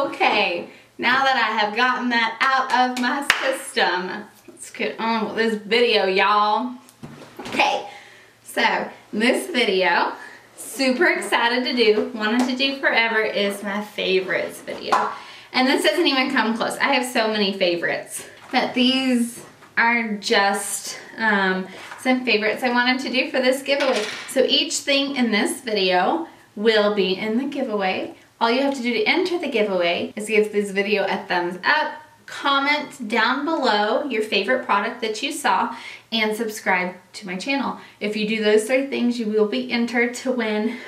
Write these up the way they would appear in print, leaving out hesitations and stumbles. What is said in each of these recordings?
Okay, now that I have gotten that out of my system, let's get on with this video, y'all. Okay, so this video, super excited to do, wanted to do forever, is my favorites video. And this doesn't even come close. I have so many favorites, but these are just some favorites I wanted to do for this giveaway. So each thing in this video will be in the giveaway. All you have to do to enter the giveaway is give this video a thumbs up, comment down below your favorite product that you saw, and subscribe to my channel. If you do those 3 things, you will be entered to win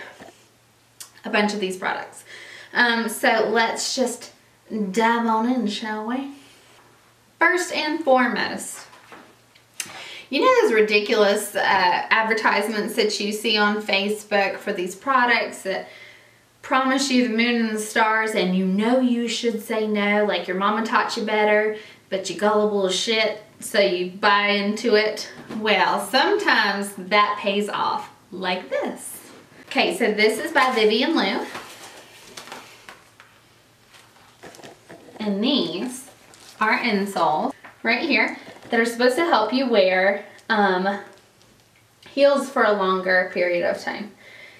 a bunch of these products. So let's just dive on in, shall we? First and foremost, you know those ridiculous advertisements that you see on Facebook for these products that promise you the moon and the stars, and you know you should say no, like your mama taught you better, but you gullible as shit, so you buy into it? Well, sometimes that pays off, like this. Okay, so this is by Vivian Liu. And these are insoles right here that are supposed to help you wear heels for a longer period of time.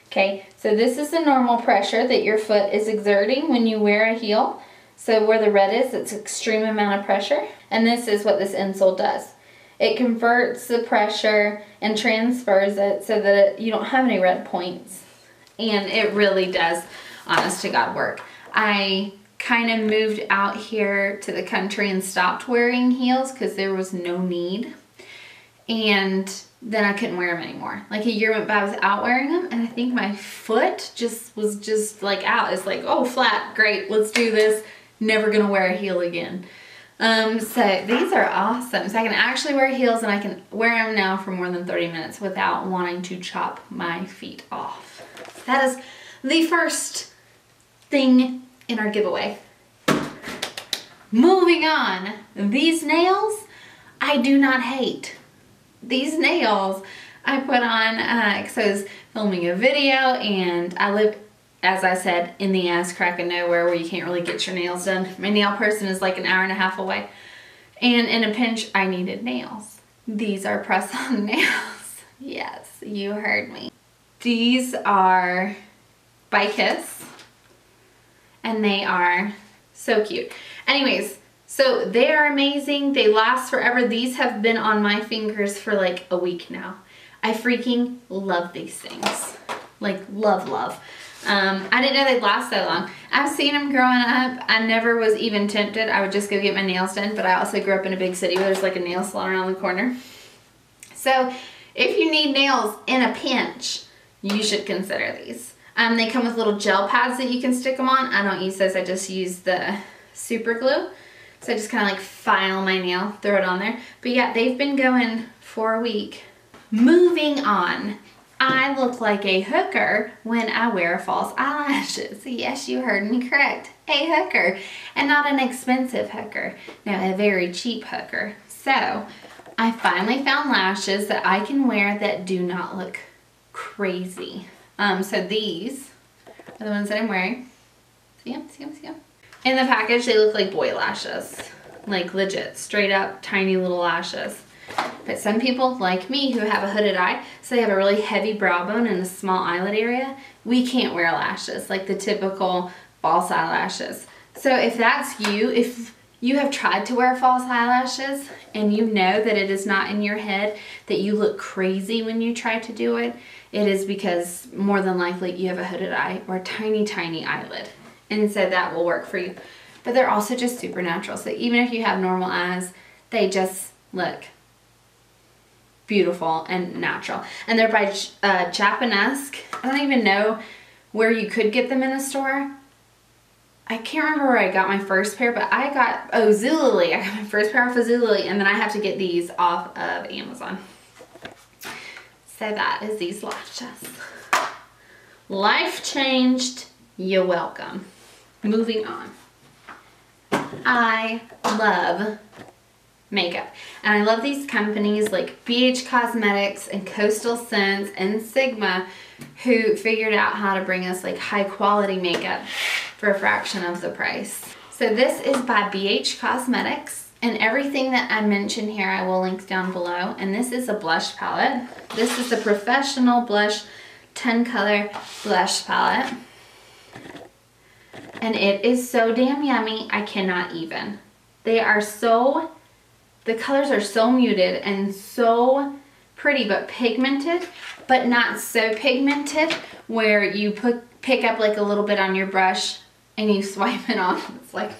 Okay, so this is the normal pressure that your foot is exerting when you wear a heel. So where the red is, it's extreme amount of pressure. And this is what this insole does. It converts the pressure and transfers it so that you don't have any red points. And it really does, honest to God, work. I kind of moved out here to the country and stopped wearing heels because there was no need. And then I couldn't wear them anymore. Like a year went by without wearing them, and I think my foot was just like out. It's like, oh, flat, great, let's do this. Never gonna wear a heel again. So these are awesome. So I can actually wear heels, and I can wear them now for more than 30 minutes without wanting to chop my feet off. That is the first thing in our giveaway. Moving on, these nails I do not hate. These nails I put on because I was filming a video, and I live, as I said, in the ass crack of nowhere where you can't really get your nails done. My nail person is like an hour and a half away, and in a pinch I needed nails. These are press-on nails. Yes, you heard me. These are by Kiss, and they are so cute. Anyways, so they are amazing. They last forever. These have been on my fingers for like a week now. I freaking love these things. Like, love, love. I didn't know they'd last so long. I've seen them growing up. I never was even tempted. I would just go get my nails done, but I also grew up in a big city where there's like a nail salon around the corner. So if you need nails in a pinch, you should consider these. They come with little gel pads that you can stick them on. I don't use those. I just use the super glue. So I just kind of like file my nail, throw it on there. But yeah, they've been going for a week. Moving on. I look like a hooker when I wear false eyelashes. Yes, you heard me correct. A hooker. And not an expensive hooker. No, a very cheap hooker. So I finally found lashes that I can wear that do not look crazy. So these are the ones that I'm wearing. See them? See them? See them? In the package, they look like boy lashes. Like legit, straight up, tiny little lashes. But some people, like me, who have a hooded eye, so they have a really heavy brow bone and a small eyelid area, we can't wear lashes, like the typical false eyelashes. So if that's you, if you have tried to wear false eyelashes and you know that it is not in your head, that you look crazy when you try to do it, it is because more than likely you have a hooded eye or a tiny, tiny eyelid. And so that will work for you. But they're also just super natural. So even if you have normal eyes, they just look beautiful and natural. And they're by Jiminez. I don't even know where you could get them in a store. I can't remember where I got my first pair, but I got, oh, Zulily. I got my first pair off of Zulily, and then I have to get these off of Amazon. So that is these lashes. Life changed, you're welcome. Moving on. I love makeup. And I love these companies like BH Cosmetics and Coastal Scents and Sigma, who figured out how to bring us like high quality makeup for a fraction of the price. So this is by BH Cosmetics, and everything that I mentioned here I will link down below. And this is a blush palette. This is the Professional Blush 10 color blush palette. And it is so damn yummy, I cannot even. They are so, the colors are so muted and so pretty, but pigmented, but not so pigmented where you pick up like a little bit on your brush and you swipe it off. It's like,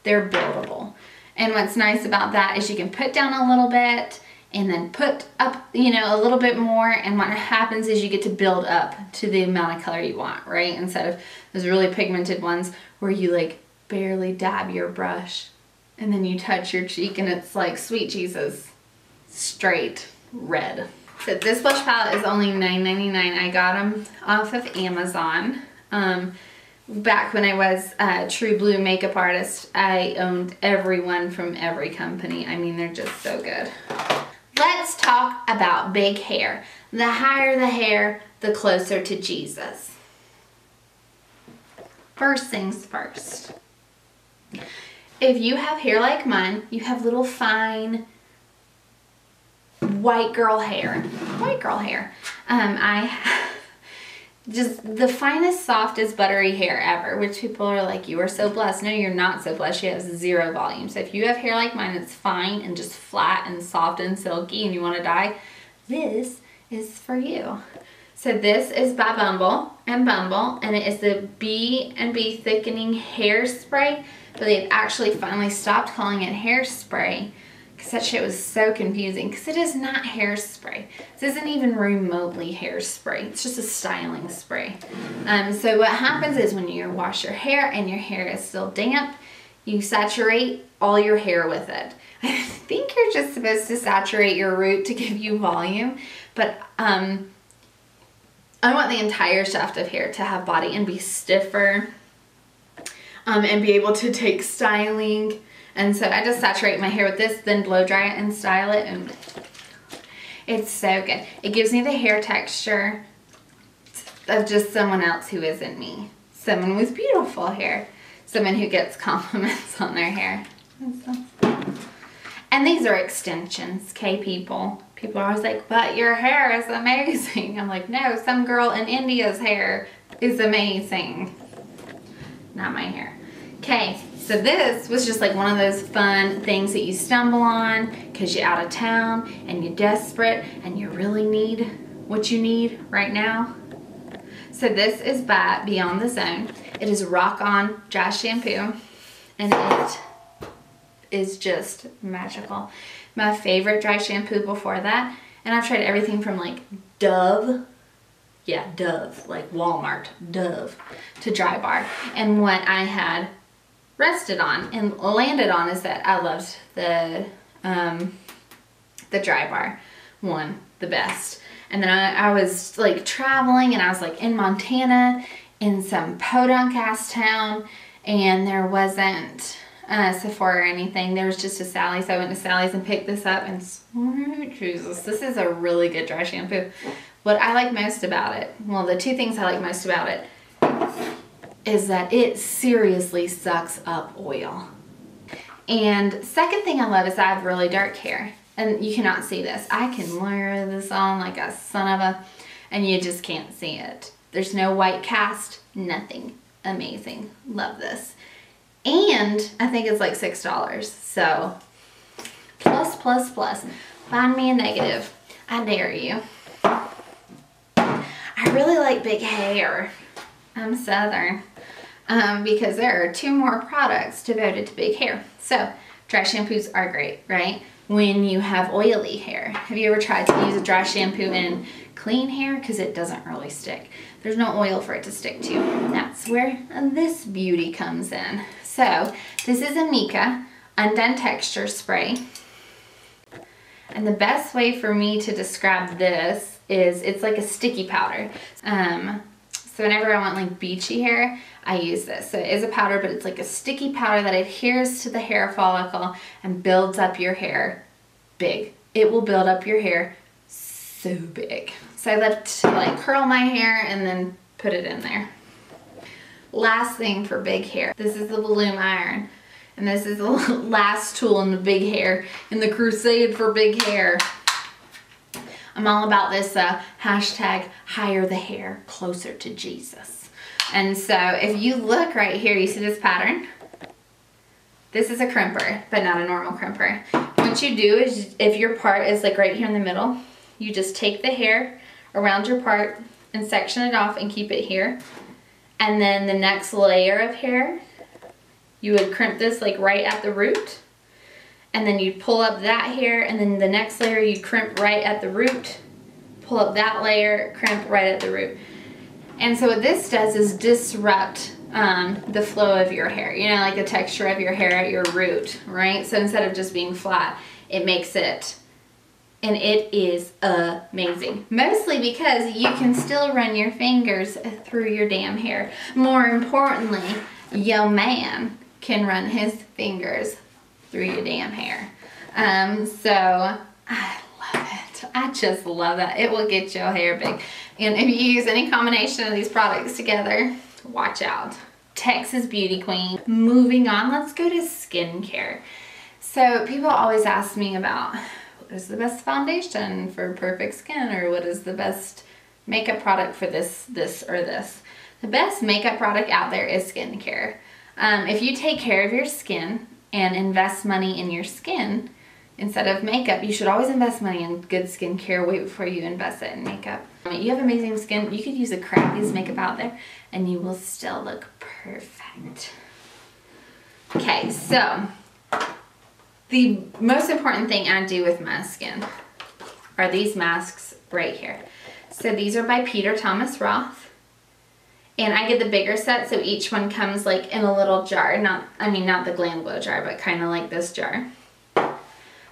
they're buildable. And what's nice about that is you can put down a little bit and then put up, you know, a little bit more, and what happens is you get to build up to the amount of color you want, right? Instead of those really pigmented ones where you like barely dab your brush and then you touch your cheek and it's like, sweet Jesus, straight red. So this blush palette is only $9.99. I got them off of Amazon. Back when I was a true blue makeup artist, I owned every one from every company. I mean, they're just so good. Let's talk about big hair. The higher the hair, the closer to Jesus. First things first. If you have hair like mine, you have little fine white girl hair. White girl hair. I have just the finest, softest, buttery hair ever, which people are like, you are so blessed. No, you're not so blessed. You have zero volume. So if you have hair like mine, it's fine and just flat and soft and silky and you want to dye, this is for you. So this is by Bumble, and it is the B&B Thickening Hairspray, but they've actually finally stopped calling it hairspray because that shit was so confusing, because it is not hairspray. This isn't even remotely hairspray. It's just a styling spray. So what happens is when you wash your hair and your hair is still damp, you saturate all your hair with it. I think you're just supposed to saturate your root to give you volume, but I want the entire shaft of hair to have body and be stiffer and be able to take styling. And so I just saturate my hair with this, then blow dry it and style it, and it's so good. It gives me the hair texture of just someone else who isn't me. Someone with beautiful hair. Someone who gets compliments on their hair. And these are extensions, okay, people? People are always like, but your hair is amazing. I'm like, no, some girl in India's hair is amazing. Not my hair. Okay, so this was just like one of those fun things that you stumble on because you're out of town and you're desperate and you really need what you need right now. So this is by Beyond the Zone. It is Rock On Dry Shampoo, and it is just magical. My favorite dry shampoo before that, and I've tried everything from like Dove, yeah, Dove, like Walmart, Dove, to Dry Bar. And what I had rested on and landed on is that I loved the Dry Bar one the best. And then I was like traveling, and I was like in Montana in some podunk ass town, and there wasn't Sephora or anything. There was just a Sally's. So I went to Sally's and picked this up, and sweet Jesus, this is a really good dry shampoo. What I like most about it, well, the two things I like most about it is that it seriously sucks up oil. And second thing I love is I have really dark hair, and you cannot see this. I can layer this on like a son of a, and you just can't see it. There's no white cast, nothing. Amazing. Love this. And I think it's like $6. So plus, plus, plus. Find me a negative. I dare you. I really like big hair. I'm Southern. Because there are 2 more products devoted to big hair. So dry shampoos are great, right? When you have oily hair. Have you ever tried to use a dry shampoo in clean hair? Because it doesn't really stick. There's no oil for it to stick to. That's where this beauty comes in. So this is a Mika Undone Texture Spray. And the best way for me to describe this is it's like a sticky powder. So whenever I want like beachy hair, I use this. So it is a powder, but it's like a sticky powder that adheres to the hair follicle and builds up your hair big. It will build up your hair so big. So I love to like curl my hair and then put it in there. Last thing for big hair. This is the Bloom Iron. And this is the last tool in the big hair, in the crusade for big hair. I'm all about this hashtag higher the hair, closer to Jesus. And so if you look right here, you see this pattern? This is a crimper, but not a normal crimper. What you do is, if your part is like right here in the middle, you just take the hair around your part and section it off and keep it here. And then the next layer of hair, you would crimp this like right at the root. And then you'd pull up that hair, and then the next layer you crimp right at the root. Pull up that layer, crimp right at the root. And so what this does is disrupt the flow of your hair. You know, like the texture of your hair at your root, right? So instead of just being flat, it makes it, and it is amazing. Mostly because you can still run your fingers through your damn hair. More importantly, yo man can run his fingers through your damn hair. So I love it. I just love that. It will get your hair big. And if you use any combination of these products together, watch out. Texas Beauty Queen. Moving on, let's go to skincare. So people always ask me about what is the best foundation for perfect skin, or what is the best makeup product for this, or this. The best makeup product out there is skincare. If you take care of your skin and invest money in your skin instead of makeup, you should always invest money in good skincare way before you invest it in makeup. You have amazing skin. You could use the crappiest makeup out there and you will still look perfect. Okay, so the most important thing I do with my skin are these masks right here. So these are by Peter Thomas Roth. And I get the bigger set, so each one comes like in a little jar. Not the Glam Glow jar, but kind of like this jar.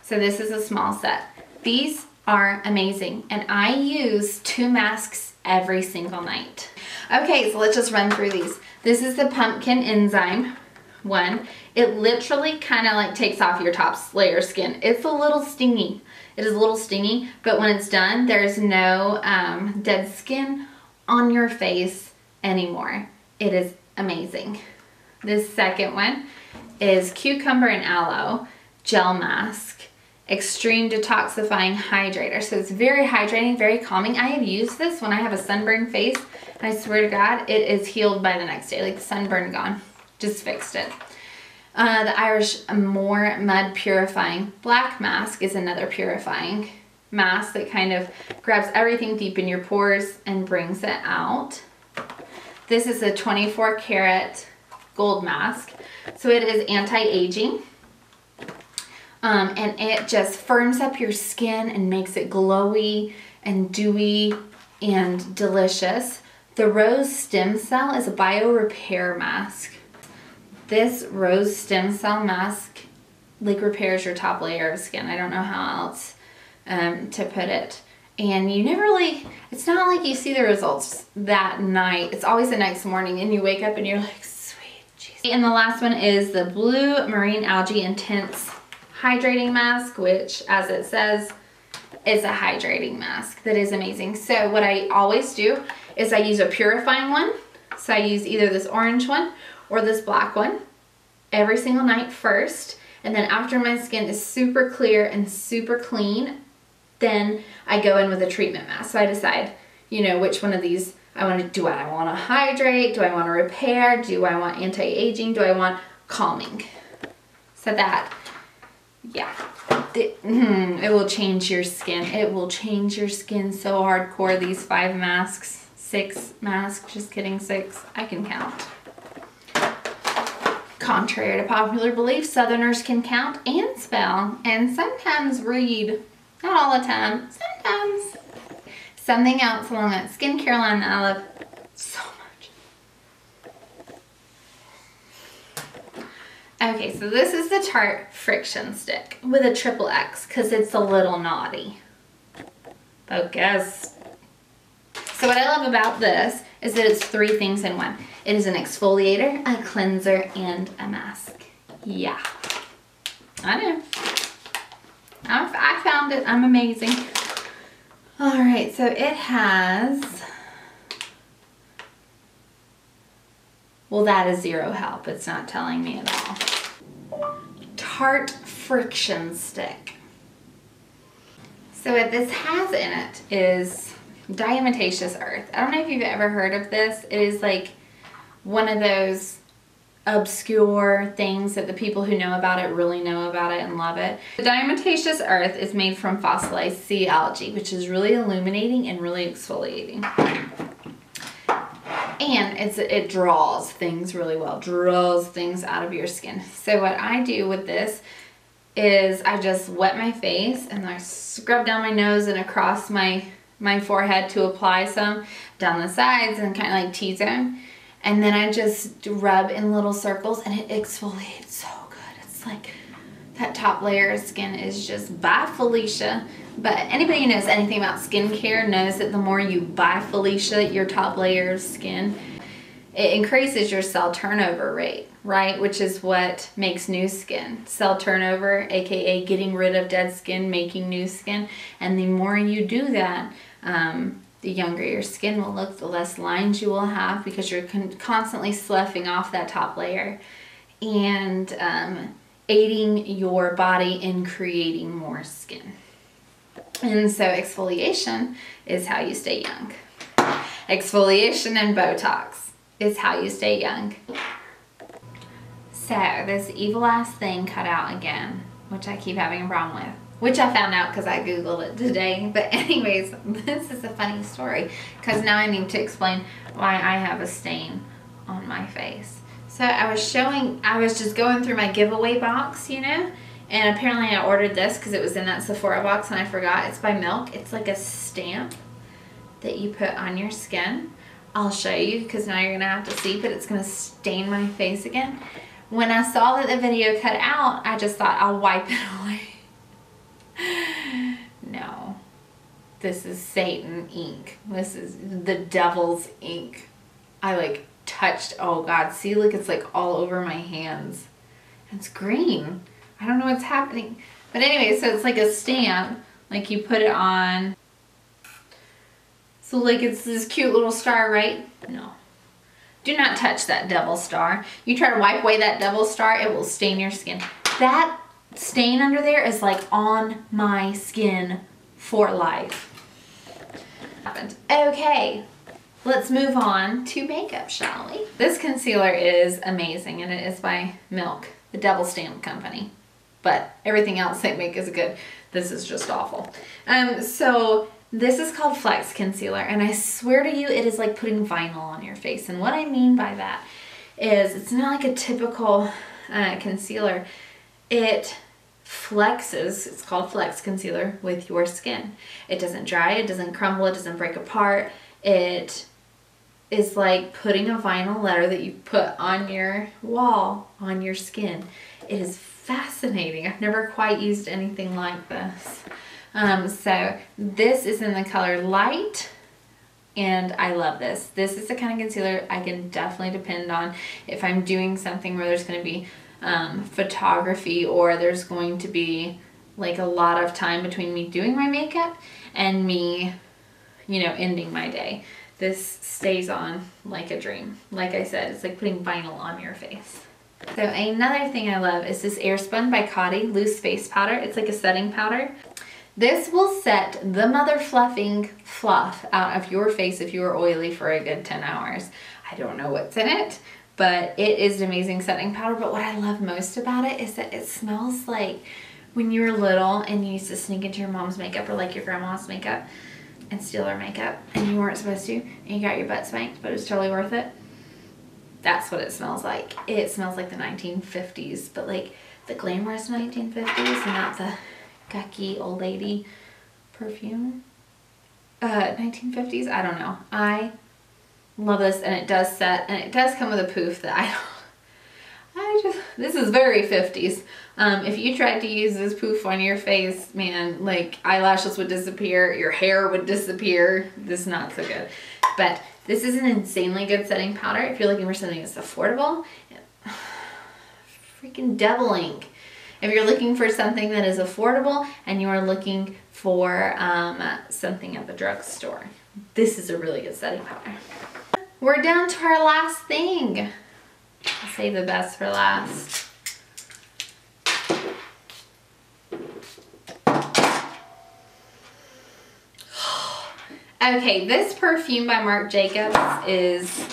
So this is a small set. These are amazing, and I use 2 masks every single night. Okay, so let's just run through these. This is the Pumpkin Enzyme one. It literally kind of like takes off your top layer skin. It's a little stingy. It is a little stingy, but when it's done, there's no dead skin on your face anymore. It is amazing. This second one is Cucumber and Aloe Gel Mask. Extreme Detoxifying Hydrator. So it's very hydrating, very calming. I have used this when I have a sunburned face, and I swear to God, it is healed by the next day. Like the sunburn gone. Just fixed it. The Irish More Mud Purifying Black Mask is another purifying mask that kind of grabs everything deep in your pores and brings it out. This is a 24 karat gold mask. So it is anti-aging. And it just firms up your skin and makes it glowy and dewy and delicious. The Rose Stem Cell is a bio repair mask. This Rose Stem Cell mask like repairs your top layer of skin. I don't know how else to put it. And you never really, it's not like you see the results that night. It's always the next morning and you wake up and you're like, sweet Jesus. And the last one is the Blue Marine Algae Intense Hydrating Mask, which, as it says, is a hydrating mask that is amazing. So what I always do is I use a purifying one. So I use either this orange one or this black one every single night first. And then after my skin is super clear and super clean, then I go in with a treatment mask. So I decide, you know, which one of these I want to, do I want to hydrate? Do I want to repair? Do I want anti-aging? Do I want calming. So that, yeah, it will change your skin. It will change your skin so hardcore. These 5 masks, 6 masks, just kidding, 6, I can count. Contrary to popular belief, Southerners can count and spell and sometimes read. Not all the time, sometimes. Something else along that skincare line that I love so much. Okay, so this is the Tarte Friction Stick with a triple X because it's a little naughty. Focus. So what I love about this is that it's 3 things in one. It is an exfoliator, a cleanser, and a mask. Yeah. I know. I found it. I'm amazing. Alright, so it has... Well, that is 0 help. It's not telling me at all. Tarte Friction Stick. So what this has in it is diatomaceous earth. I don't know if you've ever heard of this. It is like one of those obscure things that the people who know about it really know about it and love it. The diatomaceous earth is made from fossilized sea algae, which is really illuminating and really exfoliating. And it draws things really well, draws things out of your skin. So what I do with this is I just wet my face and I scrub down my nose and across my forehead to apply some down the sides and kind of like T-zone. And then I just rub in little circles and it exfoliates so good. It's like that top layer of skin is just by Felicia. But anybody who knows anything about skincare knows that the more you buy Felicia, your top layer of skin, it increases your cell turnover rate, right? Which is what makes new skin. Cell turnover, aka getting rid of dead skin, making new skin. And the more you do that, the younger your skin will look, the less lines you will have because you're constantly sloughing off that top layer and aiding your body in creating more skin. And so exfoliation is how you stay young. Exfoliation and Botox is how you stay young. So this evil ass thing cut out again, which I keep having a problem with. Which I found out because I Googled it today. But anyways, this is a funny story because now I need to explain why I have a stain on my face. So I was just going through my giveaway box, you know, and apparently I ordered this because it was in that Sephora box and I forgot. It's by Milk. It's like a stamp that you put on your skin. I'll show you because now you're going to have to see, but it's going to stain my face again. When I saw that the video cut out, I just thought I'll wipe it away. No, this is Satan ink. This is the devil's ink. I like touched, oh God, see, look, it's like all over my hands. It's green. I don't know what's happening. But anyway, so it's like a stamp, like you put it on. So like it's this cute little star, right? No. Do not touch that devil star. You try to wipe away that devil star, it will stain your skin. That stain under there is like on my skin for life. Okay, let's move on to makeup, shall we? This concealer is amazing and it is by Milk, the Devil Stamp Company. But everything else they make is good. This is just awful. So this is called Flex Concealer and I swear to you it is like putting vinyl on your face. And what I mean by that is it's not like a typical concealer. It flexes, it's called Flex Concealer, with your skin. It doesn't dry, it doesn't crumble, it doesn't break apart. It is like putting a vinyl letter that you put on your wall, on your skin. It is fascinating. I've never quite used anything like this. So this is in the color Light and I love this. This is the kind of concealer I can definitely depend on if I'm doing something where there's going to be photography or there's going to be like a lot of time between me doing my makeup and me, you know, ending my day. This stays on like a dream. Like I said, it's like putting vinyl on your face. So another thing I love is this Airspun by Coty Loose Face Powder. It's like a setting powder. This will set the mother fluffing fluff out of your face if you are oily for a good 10 hours. I don't know what's in it, but it is an amazing setting powder. But what I love most about it is that it smells like when you were little and you used to sneak into your mom's makeup or like your grandma's makeup and steal her makeup and you weren't supposed to and you got your butt spanked, but it was totally worth it. That's what it smells like. It smells like the 1950s, but like the glamorous 1950s and not the gucky old lady perfume. 1950s, I don't know. I love this, and it does set, and it does come with a poof that this is very 50s. If you tried to use this poof on your face, man, like eyelashes would disappear, your hair would disappear. This is not so good. But this is an insanely good setting powder if you're looking for something that's affordable. Freaking devil ink. If you're looking for something that is affordable and you are looking for something at the drugstore, this is a really good setting powder. We're down to our last thing. I'll save the best for last. Okay, this perfume by Marc Jacobs is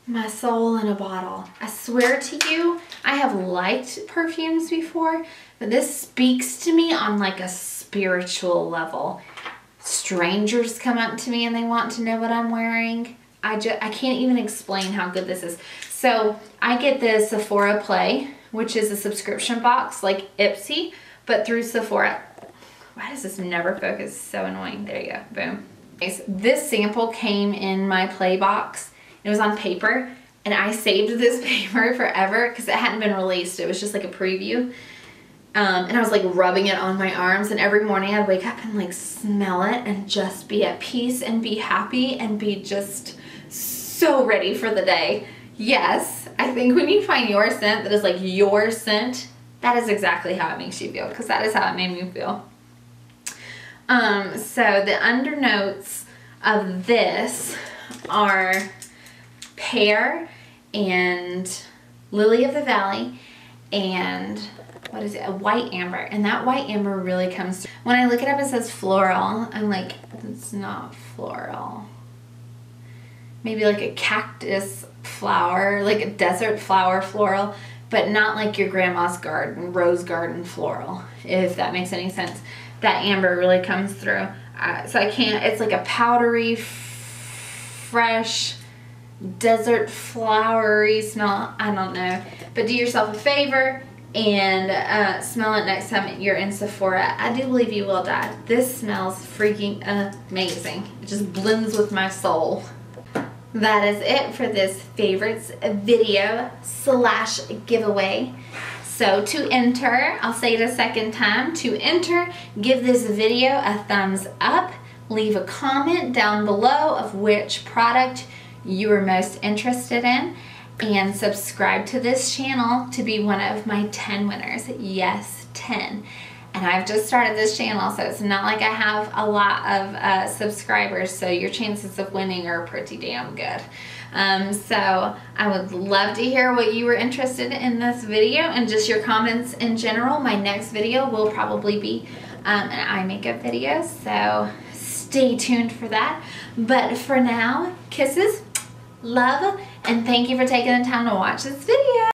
my soul in a bottle. I swear to you, I have liked perfumes before, but this speaks to me on like a spiritual level. Strangers come up to me and they want to know what I'm wearing. I can't even explain how good this is. So I get the Sephora Play, which is a subscription box like Ipsy, but through Sephora. Why does this never focus? It's so annoying. There you go. Boom. Okay, so this sample came in my Play box. It was on paper, and I saved this paper forever because it hadn't been released. It was just like a preview. And I was like rubbing it on my arms, and every morning I'd wake up and like smell it and just be at peace and be happy and be just so ready for the day. Yes, I think when you find your scent that is like your scent, that is exactly how it makes you feel, because that is how it made me feel. So the undernotes of this are pear and lily of the valley and what is it, a white amber. And that white amber really comes through. When I look it up, it says floral. I'm like, it's not floral. Maybe like a cactus flower, like a desert flower floral, but not like your grandma's garden, rose garden floral, if that makes any sense. That amber really comes through. So I can't, it's like a powdery, fresh, desert flowery smell. I don't know. But do yourself a favor and smell it next time you're in Sephora. I do believe you will, Dad. This smells freaking amazing. It just blends with my soul. That is it for this favorites video / giveaway. So to enter, I'll say it a second time, to enter, give this video a thumbs up, leave a comment down below of which product you are most interested in, and subscribe to this channel to be one of my 10 winners. Yes, 10. And I've just started this channel, so it's not like I have a lot of subscribers, so your chances of winning are pretty damn good. So I would love to hear what you were interested in this video and just your comments in general. My next video will probably be an eye makeup video, so stay tuned for that. But for now, kisses, love, and thank you for taking the time to watch this video.